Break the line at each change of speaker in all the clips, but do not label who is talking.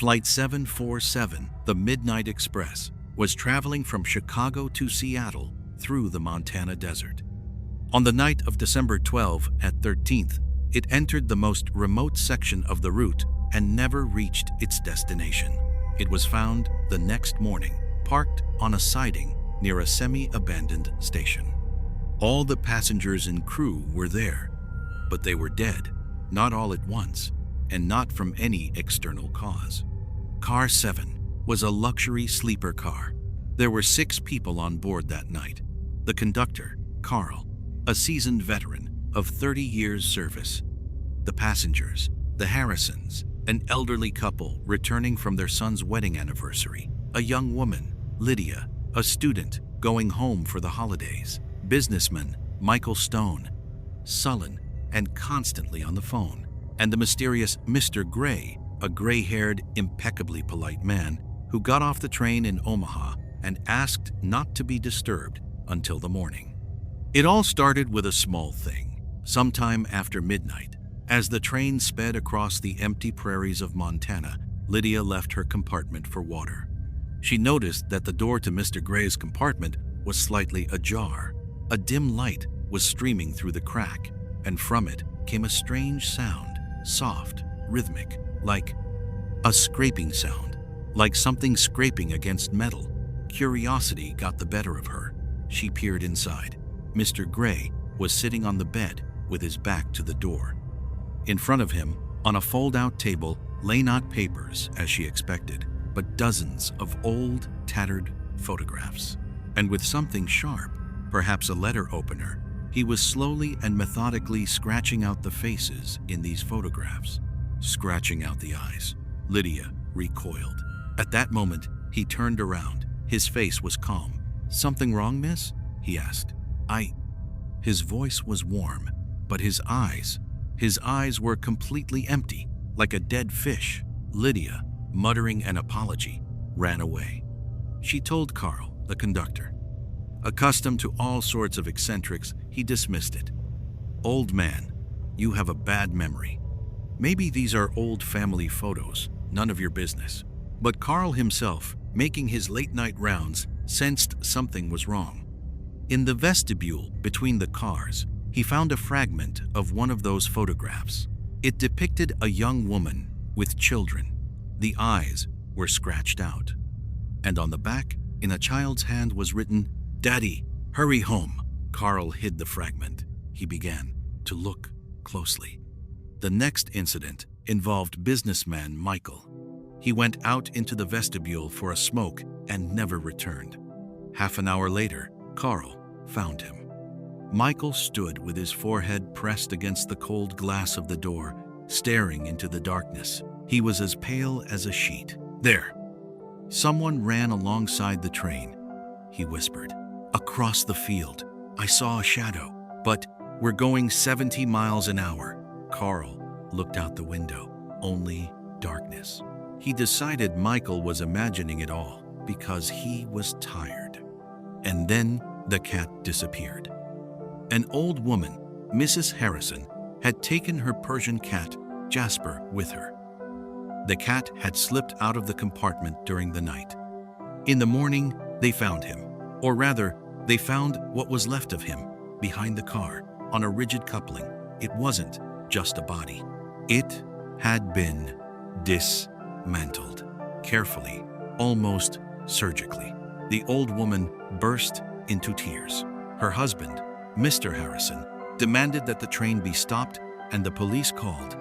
Flight 747, the Midnight Express, was traveling from Chicago to Seattle through the Montana desert. On the night of December 12 at 13th, it entered the most remote section of the route and never reached its destination. It was found the next morning, parked on a siding near a semi-abandoned station. All the passengers and crew were there, but they were dead, not all at once, and not from any external cause. Car 7 was a luxury sleeper car. There were 6 people on board that night. The conductor, Karl, a seasoned veteran of 30 years' service. The passengers, the Harrisons, an elderly couple returning from their son's wedding anniversary. A young woman, Lydia, a student going home for the holidays. Businessman, Michael Stone, sullen and constantly on the phone. And the mysterious Mr. Gray, a gray-haired, impeccably polite man who got off the train in Omaha and asked not to be disturbed until the morning. It all started with a small thing. Sometime after midnight, as the train sped across the empty prairies of Montana, Lydia left her compartment for water. She noticed that the door to Mr. Gray's compartment was slightly ajar. A dim light was streaming through the crack, and from it came a strange sound, soft, rhythmic, like a scraping sound, like something scraping against metal. Curiosity got the better of her. She peered inside. Mr. Gray was sitting on the bed with his back to the door. In front of him, on a fold-out table, lay not papers, as she expected, but dozens of old, tattered photographs. And with something sharp, perhaps a letter opener, he was slowly and methodically scratching out the faces in these photographs, scratching out the eyes. Lydia recoiled. At that moment, he turned around. His face was calm. "Something wrong, miss?" he asked. His voice was warm, but his eyes were completely empty, like a dead fish. Lydia, muttering an apology, ran away. She told Karl, the conductor. Accustomed to all sorts of eccentrics, he dismissed it. "Old man, you have a bad memory. Maybe these are old family photos, none of your business." But Karl himself, making his late-night rounds, sensed something was wrong. In the vestibule between the cars, he found a fragment of one of those photographs. It depicted a young woman with children. The eyes were scratched out. And on the back, in a child's hand, was written, "Daddy, hurry home." Karl hid the fragment. He began to look closely. The next incident involved businessman Michael. He went out into the vestibule for a smoke and never returned. Half an hour later, Karl found him. Michael stood with his forehead pressed against the cold glass of the door, staring into the darkness. He was as pale as a sheet. "There! Someone ran alongside the train," he whispered. "Across the field. I saw a shadow, but we're going 70 miles an hour." Karl looked out the window. Only darkness. He decided Michael was imagining it all because he was tired. And then the cat disappeared. An old woman, Mrs. Harrison, had taken her Persian cat, Jasper, with her. The cat had slipped out of the compartment during the night. In the morning, they found him, or rather, they found what was left of him behind the car on a rigid coupling. It wasn't just a body. It had been dismantled, carefully, almost surgically. The old woman burst into tears. Her husband, Mr. Harrison, demanded that the train be stopped and the police called.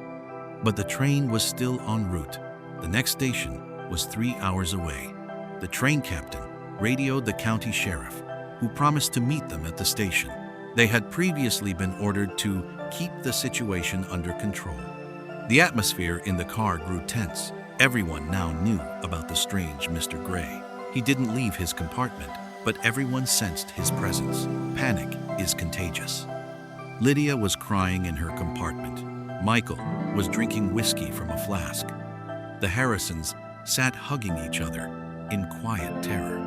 But the train was still en route. The next station was 3 hours away. The train captain radioed the county sheriff, who promised to meet them at the station. They had previously been ordered to keep the situation under control. The atmosphere in the car grew tense. Everyone now knew about the strange Mr. Gray. He didn't leave his compartment, but everyone sensed his presence. Panic is contagious. Lydia was crying in her compartment. Michael was drinking whiskey from a flask. The Harrisons sat hugging each other in quiet terror.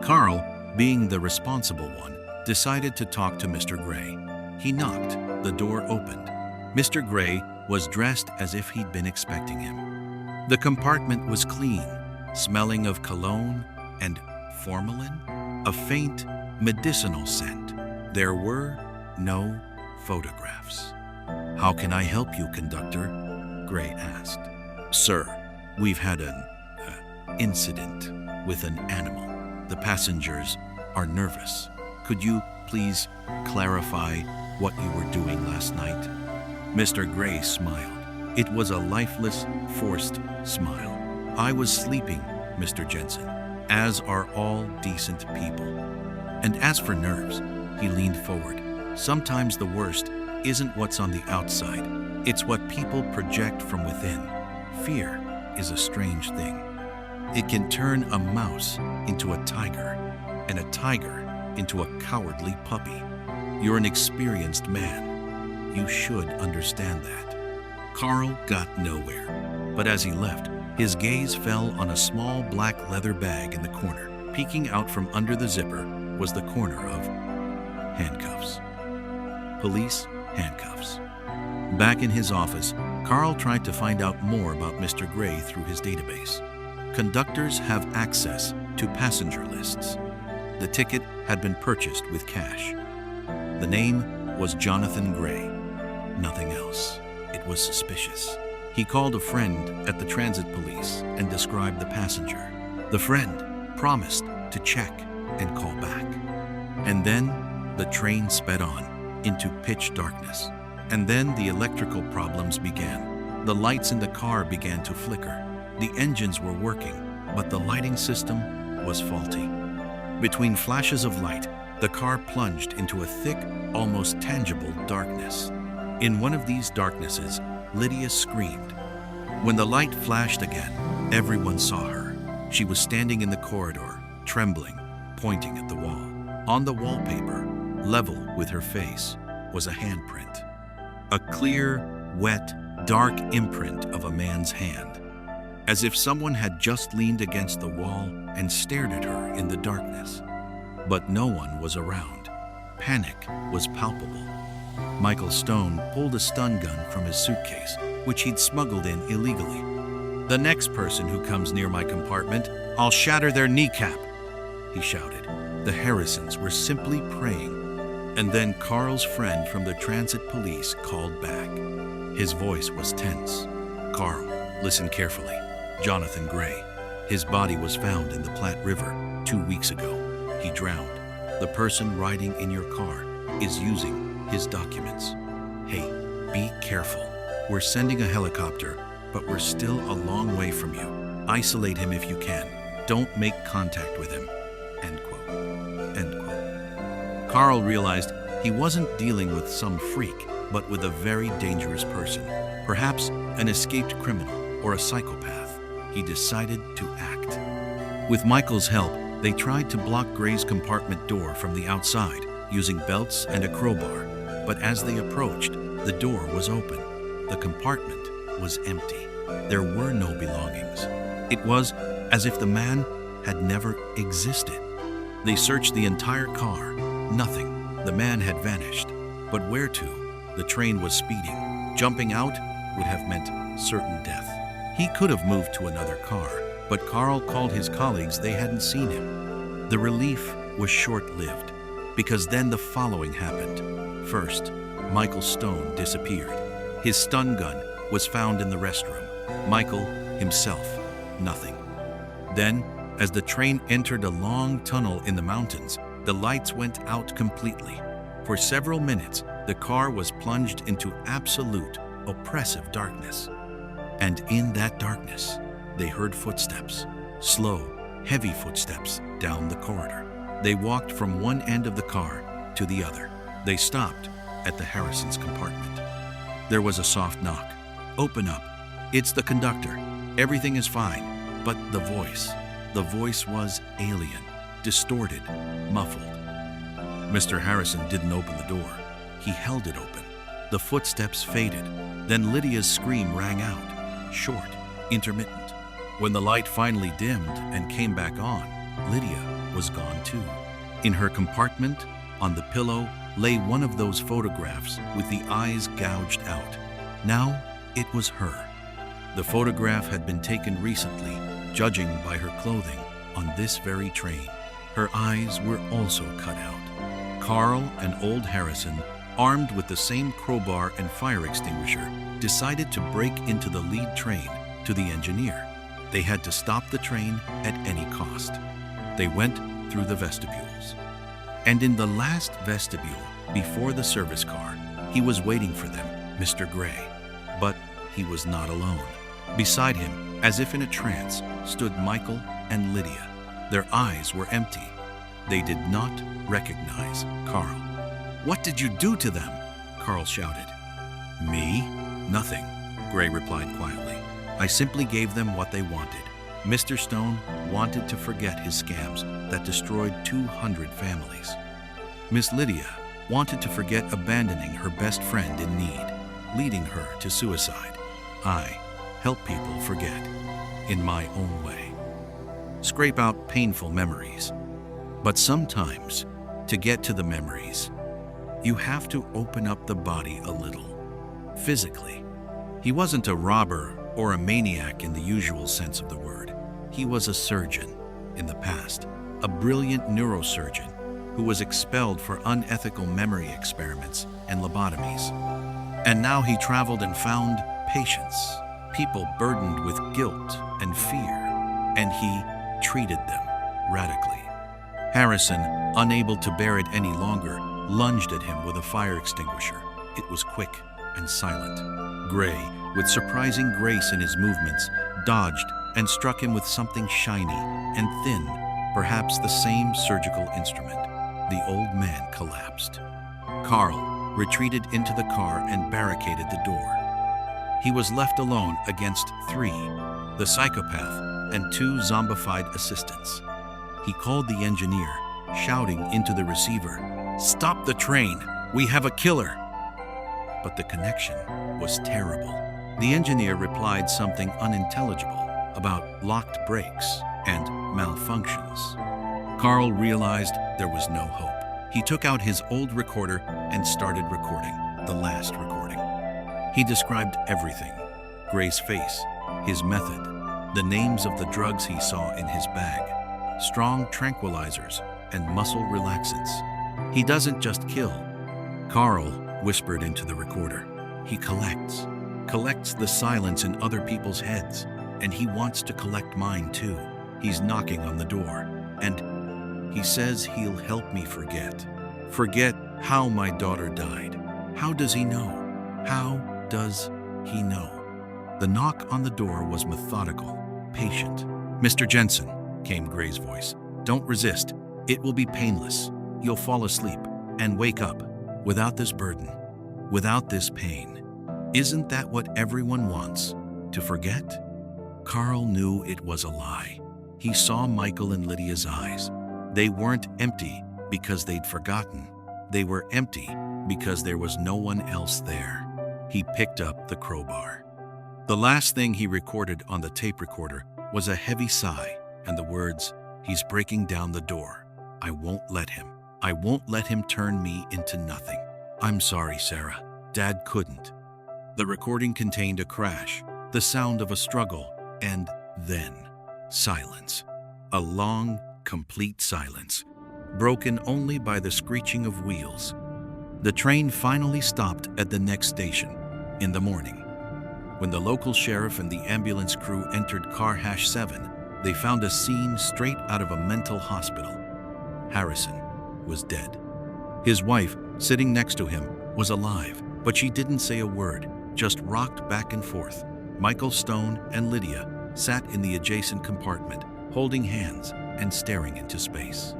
Karl, being the responsible one, decided to talk to Mr. Gray. He knocked. The door opened. Mr. Gray was dressed as if he'd been expecting him. The compartment was clean, smelling of cologne and formalin, a faint medicinal scent. There were no photographs. "How can I help you, conductor?" Gray asked. "Sir, we've had an incident with an animal. The passengers are nervous. Could you please clarify what you were doing last night?" Mr. Gray smiled. It was a lifeless, forced smile. "I was sleeping, Mr. Jensen, as are all decent people. And as for nerves," he leaned forward, "sometimes the worst isn't what's on the outside. It's what people project from within. Fear is a strange thing. It can turn a mouse into a tiger, and a tiger into a cowardly puppy. You're an experienced man. You should understand that." Karl got nowhere, but as he left, his gaze fell on a small black leather bag in the corner. Peeking out from under the zipper was the corner of handcuffs. Police handcuffs. Back in his office, Karl tried to find out more about Mr. Gray through his database. Conductors have access to passenger lists. The ticket had been purchased with cash. The name was Jonathan Gray. Nothing else. It was suspicious. He called a friend at the transit police and described the passenger. The friend promised to check and call back. And then the train sped on into pitch darkness. And then the electrical problems began. The lights in the car began to flicker. The engines were working, but the lighting system was faulty. Between flashes of light, the car plunged into a thick, almost tangible darkness. In one of these darknesses, Lydia screamed. When the light flashed again, everyone saw her. She was standing in the corridor, trembling, pointing at the wall. On the wallpaper, level with her face, was a handprint. A clear, wet, dark imprint of a man's hand, as if someone had just leaned against the wall and stared at her in the darkness. But no one was around. Panic was palpable. Michael Stone pulled a stun gun from his suitcase, which he'd smuggled in illegally. "The next person who comes near my compartment, I'll shatter their kneecap," he shouted. The Harrisons were simply praying. And then Karl's friend from the transit police called back. His voice was tense. "Karl, listen carefully. Jonathan Gray. His body was found in the Platte River 2 weeks ago. He drowned. The person riding in your car is using his documents. Hey, be careful. We're sending a helicopter, but we're still a long way from you. Isolate him if you can. Don't make contact with him." End quote. End quote. Karl realized he wasn't dealing with some freak, but with a very dangerous person. Perhaps an escaped criminal or a psychopath. He decided to act. With Michael's help, they tried to block Gray's compartment door from the outside using belts and a crowbar. But as they approached, the door was open. The compartment was empty. There were no belongings. It was as if the man had never existed. They searched the entire car. Nothing. The man had vanished. But where to? The train was speeding. Jumping out would have meant certain death. He could have moved to another car, but Karl called his colleagues. They hadn't seen him. The relief was short-lived, because then the following happened. First, Michael Stone disappeared. His stun gun was found in the restroom. Michael himself, nothing. Then, as the train entered a long tunnel in the mountains, the lights went out completely. For several minutes, the car was plunged into absolute, oppressive darkness. And in that darkness, they heard footsteps, slow, heavy footsteps down the corridor. They walked from one end of the car to the other. They stopped at the Harrisons' compartment. There was a soft knock. "Open up. It's the conductor. Everything is fine." But the voice was alien, distorted, muffled. Mr. Harrison didn't open the door. He held it open. The footsteps faded. Then Lydia's scream rang out, short, intermittent. When the light finally dimmed and came back on, Lydia was gone too. In her compartment, on the pillow, lay one of those photographs with the eyes gouged out. Now it was her. The photograph had been taken recently, judging by her clothing, on this very train. Her eyes were also cut out. Karl and old Harrison, armed with the same crowbar and fire extinguisher, decided to break into the lead train to the engineer. They had to stop the train at any cost. They went through the vestibules. And in the last vestibule, before the service car, he was waiting for them, Mr. Gray. But he was not alone. Beside him, as if in a trance, stood Michael and Lydia. Their eyes were empty. They did not recognize Karl. "What did you do to them?" Karl shouted. "Me? Nothing," Gray replied quietly. "I simply gave them what they wanted." Mr. Stone wanted to forget his scams that destroyed 200 families. Miss Lydia wanted to forget abandoning her best friend in need, leading her to suicide. I help people forget in my own way. Scrape out painful memories. But sometimes, to get to the memories, you have to open up the body a little, physically. He wasn't a robber or a maniac in the usual sense of the word. He was a surgeon in the past, a brilliant neurosurgeon who was expelled for unethical memory experiments and lobotomies. And now he traveled and found patients, people burdened with guilt and fear, and he treated them radically. Harrison, unable to bear it any longer, lunged at him with a fire extinguisher. It was quick and silent. Gray, with surprising grace in his movements, dodged and struck him with something shiny and thin, perhaps the same surgical instrument. The old man collapsed. Karl retreated into the car and barricaded the door. He was left alone against 3, the psychopath and 2 zombified assistants. He called the engineer, shouting into the receiver, "Stop the train! We have a killer!" But the connection was terrible. The engineer replied something unintelligible about locked brakes and malfunctions. Karl realized there was no hope. He took out his old recorder and started recording, the last recording. He described everything: Gray's face, his method, the names of the drugs he saw in his bag, strong tranquilizers and muscle relaxants. "He doesn't just kill," Karl whispered into the recorder. "He collects the silence in other people's heads, and he wants to collect mine too. He's knocking on the door, and he says he'll help me forget how my daughter died." How does he know? How does he know? The knock on the door was methodical, patient. "Mr. Jensen," came Gray's voice, "don't resist. It will be painless. You'll fall asleep and wake up without this burden, without this pain. Isn't that what everyone wants? To forget?" Karl knew it was a lie. He saw Michael and Lydia's eyes. They weren't empty because they'd forgotten. They were empty because there was no one else there. He picked up the crowbar. The last thing he recorded on the tape recorder was a heavy sigh and the words, "He's breaking down the door. I won't let him. I won't let him turn me into nothing. I'm sorry, Sarah. Dad couldn't." The recording contained a crash, the sound of a struggle, and then silence. A long, complete silence, broken only by the screeching of wheels. The train finally stopped at the next station in the morning. When the local sheriff and the ambulance crew entered car #7, they found a scene straight out of a mental hospital. Harrison was dead. His wife, sitting next to him, was alive, but she didn't say a word, just rocked back and forth. Michael Stone and Lydia sat in the adjacent compartment, holding hands and staring into space.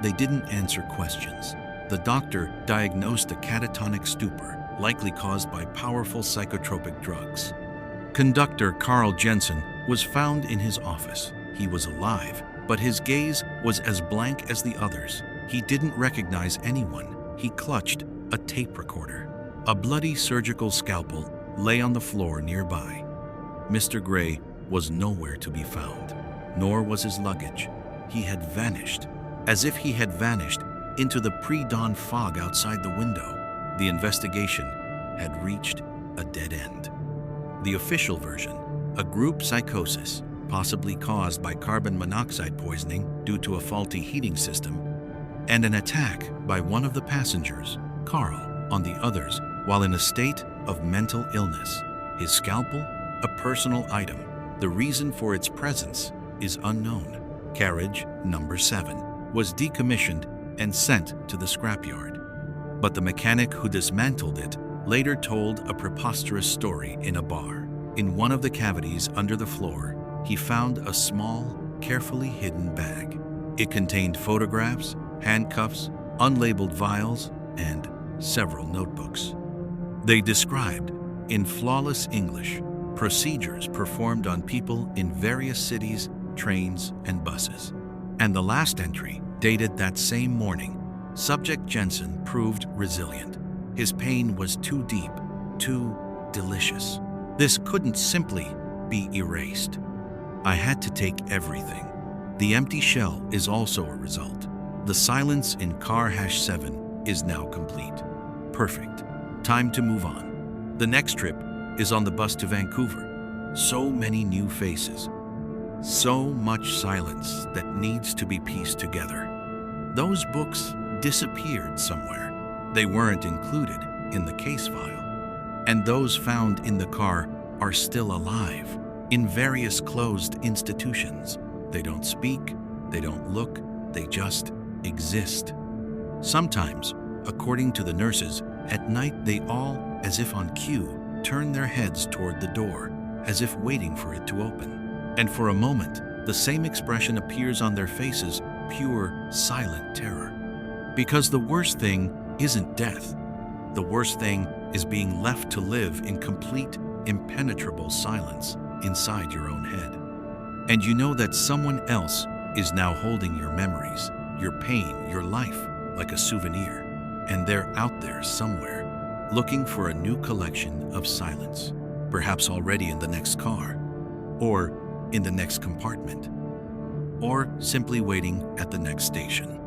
They didn't answer questions. The doctor diagnosed a catatonic stupor, likely caused by powerful psychotropic drugs. Conductor Karl Jensen was found in his office. He was alive, but his gaze was as blank as the others. He didn't recognize anyone. He clutched a tape recorder. A bloody surgical scalpel lay on the floor nearby. Mr. Gray was nowhere to be found, nor was his luggage. He had vanished, as if he had vanished into the pre-dawn fog outside the window. The investigation had reached a dead end. The official version a group psychosis, possibly caused by carbon monoxide poisoning due to a faulty heating system, and an attack by one of the passengers, Karl, on the others while in a state of mental illness. His scalpel, a personal item. The reason for its presence is unknown. Carriage number 7 was decommissioned and sent to the scrapyard. But the mechanic who dismantled it later told a preposterous story in a bar. In one of the cavities under the floor, he found a small, carefully hidden bag. It contained photographs, handcuffs, unlabeled vials, and several notebooks. They described, in flawless English, procedures performed on people in various cities, trains, and buses. And the last entry, dated that same morning, subject Jensen proved resilient. His pain was too deep, too delicious. This couldn't simply be erased. I had to take everything. The empty shell is also a result. The silence in car #7 is now complete. Perfect. Time to move on. The next trip is on the bus to Vancouver. So many new faces. So much silence that needs to be pieced together. Those books disappeared somewhere. They weren't included in the case file. And those found in the car are still alive in various closed institutions. They don't speak, they don't look, they just exist. Sometimes, according to the nurses, at night they all, as if on cue, turn their heads toward the door, as if waiting for it to open. And for a moment, the same expression appears on their faces, pure, silent terror. Because the worst thing isn't death. The worst thing is being left to live in complete, impenetrable silence inside your own head. And you know that someone else is now holding your memories, your pain, your life, like a souvenir. And they're out there somewhere, looking for a new collection of silence, perhaps already in the next car, or in the next compartment, or simply waiting at the next station.